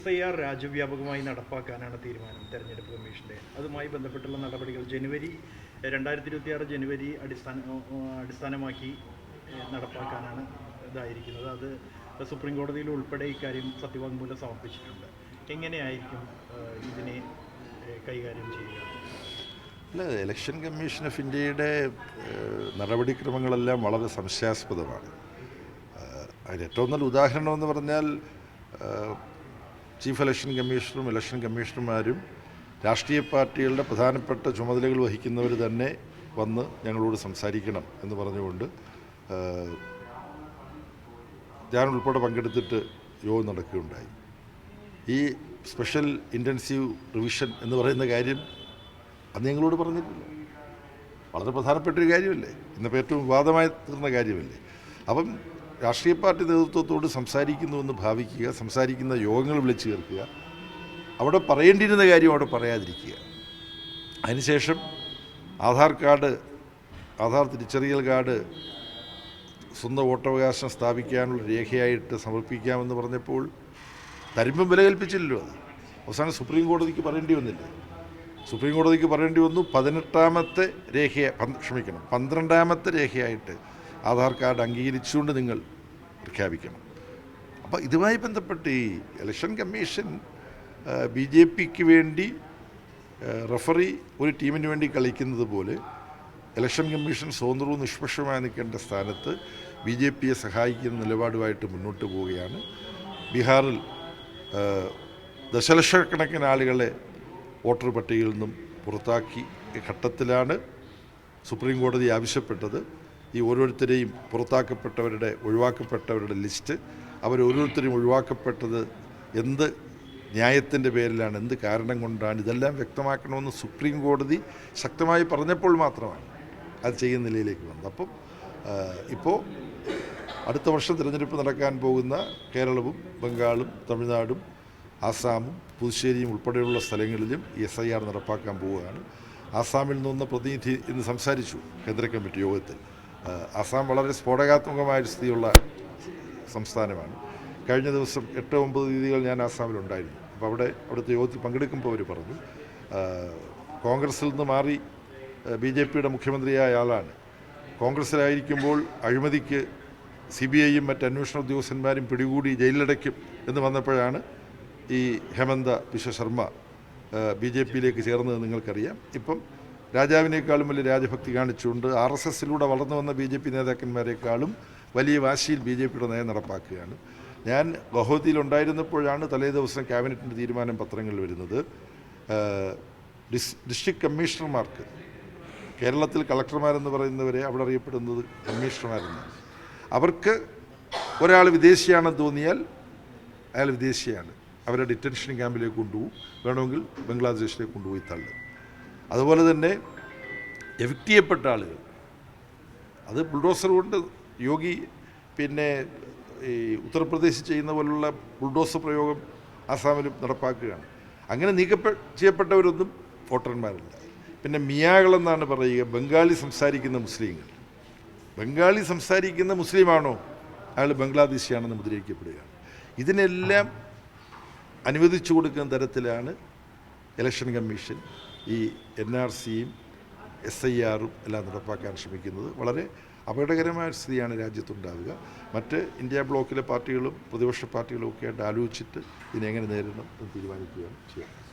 SIR രാജ്യവ്യാപകമായി നടപ്പാക്കാനാണ് തീരുമാനം. തെരഞ്ഞെടുപ്പ് കമ്മീഷന്റെ അതുമായി ബന്ധപ്പെട്ടുള്ള നടപടികൾ ജനുവരി 2026 ജനുവരി അടിസ്ഥാനമാക്കി നടപ്പാക്കാനാണ് ഇതായിരിക്കുന്നത്. അത് സുപ്രീം കോടതിയിൽ ഉൾപ്പെടെ ഇക്കാര്യം സത്യവാങ്മൂലം സമർപ്പിച്ചിട്ടുണ്ട്. എങ്ങനെയായിരിക്കും ഇതിനെ കൈകാര്യം ചെയ്യുക? അല്ല, ഇലക്ഷൻ കമ്മീഷൻ ഓഫ് ഇന്ത്യയുടെ നടപടിക്രമങ്ങളെല്ലാം വളരെ സംശയാസ്പദമാണ്. അതിന് ഏറ്റവും നല്ല ഉദാഹരണം എന്ന് പറഞ്ഞാൽ ചീഫ് ഇലക്ഷൻ കമ്മീഷണറും ഇലക്ഷൻ കമ്മീഷണർമാരും രാഷ്ട്രീയ പാർട്ടികളുടെ പ്രധാനപ്പെട്ട ചുമതലകൾ വഹിക്കുന്നവർ തന്നെ വന്ന് ഞങ്ങളോട് സംസാരിക്കണം എന്ന് പറഞ്ഞുകൊണ്ട് ഞാൻ ഉൾപ്പെടെ പങ്കെടുത്തിട്ട് യോഗം നടക്കുകയുണ്ടായി. ഈ സ്പെഷ്യൽ ഇൻറ്റൻസീവ് റിവിഷൻ എന്ന് പറയുന്ന കാര്യം അന്ന് ഞങ്ങളോട് പറഞ്ഞിട്ടില്ല. വളരെ പ്രധാനപ്പെട്ടൊരു കാര്യമല്ലേ, ഇന്നിപ്പോൾ ഏറ്റവും വിവാദമായി തീർന്ന കാര്യമല്ലേ. അപ്പം രാഷ്ട്രീയ പാർട്ടി നേതൃത്വത്തോട് സംസാരിക്കുന്നുവെന്ന് ഭാവിക്കുക, സംസാരിക്കുന്ന യോഗങ്ങൾ വിളിച്ചു ചേർക്കുക, അവിടെ പറയേണ്ടിയിരുന്ന കാര്യം അവിടെ പറയാതിരിക്കുക. അതിനുശേഷം ആധാർ തിരിച്ചറിയൽ കാർഡ് സ്വന്തം വോട്ടവകാശം സ്ഥാപിക്കാനുള്ള രേഖയായിട്ട് സമർപ്പിക്കാമെന്ന് പറഞ്ഞപ്പോൾ തരുമ്പം വില കൽപ്പിച്ചില്ലല്ലോ. അത് അവസാനം സുപ്രീം കോടതിക്ക് പറയേണ്ടി വന്നില്ലേ? സുപ്രീം കോടതിക്ക് പറയേണ്ടി വന്നു 12ാമത്തെ രേഖയായിട്ട് ആധാർ കാർഡ് അംഗീകരിച്ചുകൊണ്ട് നിങ്ങൾ പ്രഖ്യാപിക്കണം. അപ്പോൾ ഇതുമായി ബന്ധപ്പെട്ട് ഈ ഇലക്ഷൻ കമ്മീഷൻ BJPക്ക് വേണ്ടി റഫറി ഒരു ടീമിന് വേണ്ടി കളിക്കുന്നത് പോലെ ഇലക്ഷൻ കമ്മീഷൻ സ്വതന്ത്രവും നിഷ്പക്ഷമായി നിൽക്കേണ്ട സ്ഥാനത്ത് BJPയെ സഹായിക്കുന്ന നിലപാടുമായിട്ട് മുന്നോട്ട് പോവുകയാണ്. ബീഹാറിൽ ദശലക്ഷക്കണക്കിന് ആളുകളെ വോട്ടർ പട്ടികയിൽ നിന്നും പുറത്താക്കി ഘട്ടത്തിലാണ് സുപ്രീം കോടതി ആവശ്യപ്പെട്ടത് ഈ ഓരോരുത്തരെയും ഒഴിവാക്കപ്പെട്ടവരുടെ ലിസ്റ്റ് അവരോരോരുത്തരെയും ഒഴിവാക്കപ്പെട്ടത് എന്ത് ന്യായത്തിൻ്റെ പേരിലാണ്, എന്ത് കാരണം കൊണ്ടാണ്, ഇതെല്ലാം വ്യക്തമാക്കണമെന്ന് സുപ്രീം കോടതി ശക്തമായി പറഞ്ഞപ്പോൾ മാത്രമാണ് അത് ചെയ്യുന്ന നിലയിലേക്ക് വന്നത്. അപ്പം ഇപ്പോൾ അടുത്ത വർഷം തിരഞ്ഞെടുപ്പ് നടക്കാൻ പോകുന്ന കേരളവും ബംഗാളും തമിഴ്നാടും ആസാമും പുതുച്ചേരിയും ഉൾപ്പെടെയുള്ള സ്ഥലങ്ങളിലും SIR നടപ്പാക്കാൻ പോവുകയാണ്. ആസാമിൽ നിന്ന പ്രതിനിധി ഇന്ന് സംസാരിച്ചു കേന്ദ്ര കമ്മിറ്റി യോഗത്തിൽ. ആസാം വളരെ സ്ഫോടകാത്മകമായ സ്ഥിതിയുള്ള സംസ്ഥാനമാണ്. കഴിഞ്ഞ ദിവസം 8-9 തീയതികൾ ഞാൻ ആസാമിലുണ്ടായിരുന്നു. അപ്പോൾ അവിടുത്തെ യോഗത്തിൽ പങ്കെടുക്കുമ്പോൾ അവർ പറഞ്ഞു കോൺഗ്രസിൽ നിന്ന് മാറി BJPയുടെ മുഖ്യമന്ത്രിയായ ആളാണ്. കോൺഗ്രസ്സിലായിരിക്കുമ്പോൾ അഴിമതിക്ക് CBIയും മറ്റ് അന്വേഷണ ഉദ്യോഗസ്ഥന്മാരും പിടികൂടി ജയിലിലടയ്ക്കും എന്ന് വന്നപ്പോഴാണ് ഈ ഹേമന്ത ബിശ്വ ശർമ്മ BJPയിലേക്ക് ചേർന്നത് നിങ്ങൾക്കറിയാം. ഇപ്പം രാജാവിനേക്കാളും വലിയ രാജഭക്തി കാണിച്ചുകൊണ്ട് RSSലൂടെ വളർന്നു വന്ന BJP നേതാക്കന്മാരെക്കാളും വലിയ വാശിയിൽ BJPയുടെ നയം നടപ്പാക്കുകയാണ്. ഞാൻ ഗുവാഹത്തിയിലുണ്ടായിരുന്നപ്പോഴാണ് തലേ ദിവസം ക്യാബിനറ്റിൻ്റെ തീരുമാനം പത്രങ്ങളിൽ വരുന്നത്. ഡിസ്ട്രിക്ട് കമ്മീഷണർമാർക്ക്, കേരളത്തിൽ കളക്ടർമാരെന്ന് പറയുന്നവരെ അവിടെ അറിയപ്പെടുന്നത് കമ്മീഷണർമാരെന്നാണ്, അവർക്ക് ഒരാൾ വിദേശിയാണെന്ന് തോന്നിയാൽ അയാൾ വിദേശിയാണ്, അവരെ ഡിറ്റൻഷൻ ക്യാമ്പിലേക്ക് കൊണ്ടുപോകും, വേണമെങ്കിൽ ബംഗ്ലാദേശിലേക്ക് കൊണ്ടുപോയി തള്ളും. അതുപോലെ തന്നെ എവിക്റ്റ് ചെയ്യപ്പെട്ട ആളുകൾ, അത് ബുൾഡോസർ കൊണ്ട് യോഗി പിന്നെ ഈ ഉത്തർപ്രദേശ് ചെയ്യുന്ന പോലുള്ള ബുൾഡോസർ പ്രയോഗം ആസാമിലും നടപ്പാക്കുകയാണ്. അങ്ങനെ ചെയ്യപ്പെട്ടവരൊന്നും വോട്ടർമാരല്ല. പിന്നെ മിയാകളെന്നാണ് പറയുക, ബംഗാളി സംസാരിക്കുന്ന മുസ്ലിങ്ങൾ. ബംഗാളി സംസാരിക്കുന്ന മുസ്ലിമാണോ അയാൾ ബംഗ്ലാദേശിയാണെന്ന് മുദ്രയിക്കപ്പെടുകയാണ്. ഇതിനെല്ലാം അനുവദിച്ചു കൊടുക്കുന്ന തരത്തിലാണ് ഇലക്ഷൻ കമ്മീഷൻ ഈ NRCയും SIRഉം എല്ലാം നടപ്പാക്കാൻ ശ്രമിക്കുന്നത്. വളരെ അപകടകരമായ സ്ഥിതിയാണ് രാജ്യത്തുണ്ടാവുക. മറ്റ് ഇന്ത്യ ബ്ലോക്കിലെ പാർട്ടികളും പ്രതിപക്ഷ പാർട്ടികളും ഒക്കെ ആയിട്ട് ആലോചിച്ചിട്ട് ഇതിനെങ്ങനെ നേരിടണം എന്ന് തീരുമാനിക്കുകയാണ് ചെയ്യുന്നത്.